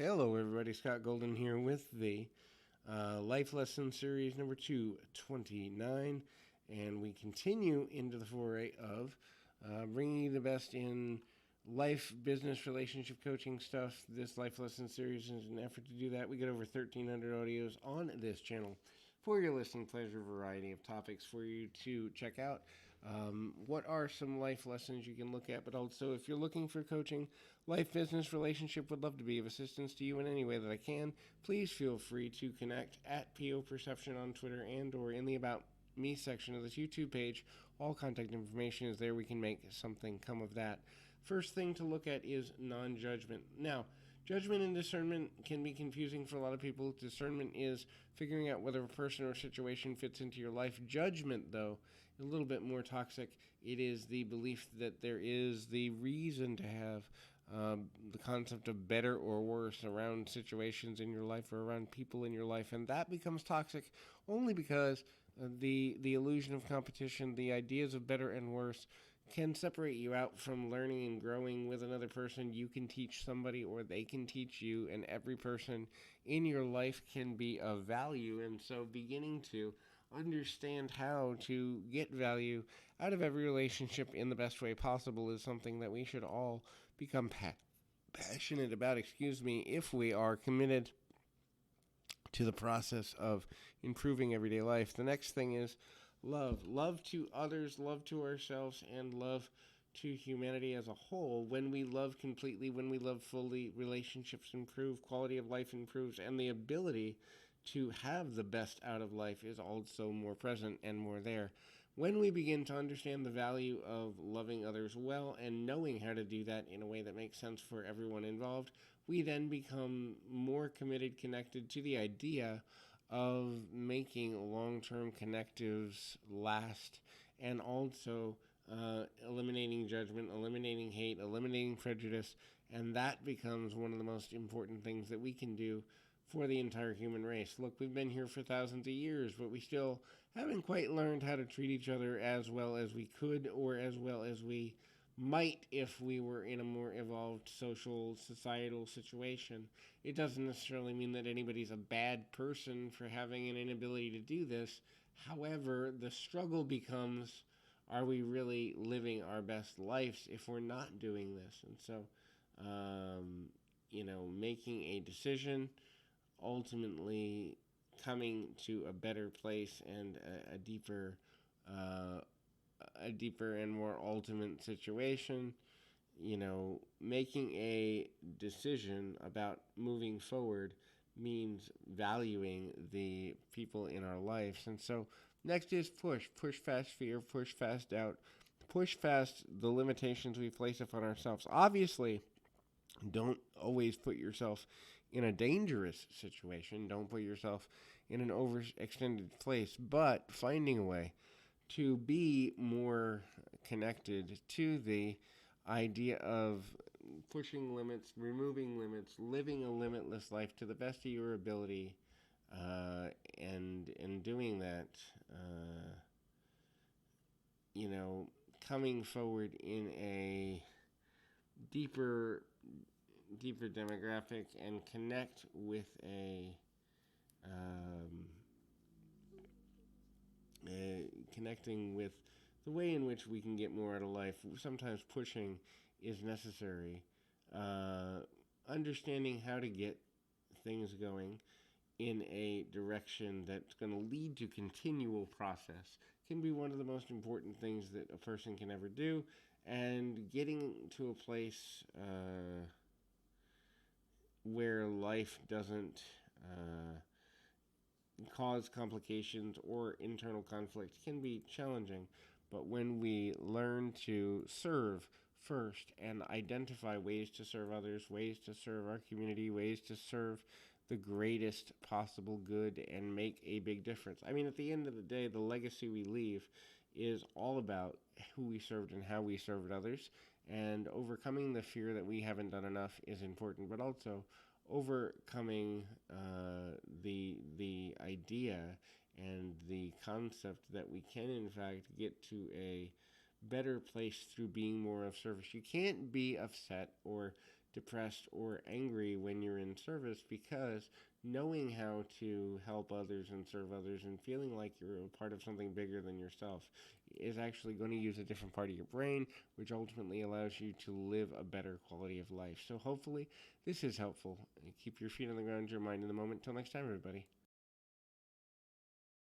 Hello, everybody. Scott Golden here with the Life Lesson Series number 229. And we continue into the foray of bringing you the best in life, business, relationship coaching stuff. This Life Lesson Series is an effort to do that. We get over 1,300 audios on this channel for your listening pleasure, variety of topics for you to check out. What are some life lessons you can look at? But also, if you're looking for coaching, life, business, relationship, would love to be of assistance to you in any way that I can. Please feel free to connect at PO Perception on Twitter and or in the About Me section of this YouTube page. All contact information is there. We can make something come of that. First thing to look at is non-judgment. Now, judgment and discernment can be confusing for a lot of people. Discernment is figuring out whether a person or situation fits into your life. Judgment, though, is a little bit more toxic. It is the belief that there is the reason to have the concept of better or worse around situations in your life or around people in your life. And that becomes toxic only because the illusion of competition, the ideas of better and worse, can separate you out from learning and growing with another person. You can teach somebody or they can teach you, and every person in your life can be of value. And so beginning to understand how to get value out of every relationship in the best way possible is something that we should all become passionate about, if we are committed to the process of improving everyday life. The next thing is love to others, love to ourselves, and love to humanity as a whole. When we love completely, when we love fully, relationships improve, quality of life improves, and the ability to have the best out of life is also more present and more there. When we begin to understand the value of loving others well and knowing how to do that in a way that makes sense for everyone involved, we then become more committed, connected to the idea of making long-term connectives last, and also eliminating judgment, eliminating hate, eliminating prejudice, and that becomes one of the most important things that we can do for the entire human race. Look, we've been here for thousands of years, but we still haven't quite learned how to treat each other as well as we could, or as well as we might if we were in a more evolved social, societal situation. It doesn't necessarily mean that anybody's a bad person for having an inability to do this. However, the struggle becomes, are we really living our best lives if we're not doing this? And so, making a decision, ultimately coming to a better place and a deeper and more ultimate situation, making a decision about moving forward means valuing the people in our lives. And so next is push fast fear, push fast doubt, push fast the limitations we place upon ourselves. Obviously, don't always put yourself in a dangerous situation. Don't put yourself in an overextended place, but finding a way to be more connected to the idea of pushing limits, removing limits, living a limitless life to the best of your ability, and in doing that, coming forward in a deeper demographic and connect with connecting with the way in which we can get more out of life. Sometimes pushing is necessary. Understanding how to get things going in a direction that's going to lead to continual process can be one of the most important things that a person can ever do. And getting to a place where life doesn't cause complications or internal conflict can be challenging. But when we learn to serve first and identify ways to serve others, ways to serve our community, ways to serve the greatest possible good and make a big difference. I mean, at the end of the day, the legacy we leave is all about who we served and how we served others. And overcoming the fear that we haven't done enough is important, but also overcoming the idea and the concept that we can, in fact, get to a better place through being more of service. You can't be upset or depressed or angry when you're in service, because knowing how to help others and serve others and feeling like you're a part of something bigger than yourself is actually going to use a different part of your brain, which ultimately allows you to live a better quality of life. So hopefully this is helpful. Keep your feet on the ground, your mind in the moment. Till next time, everybody.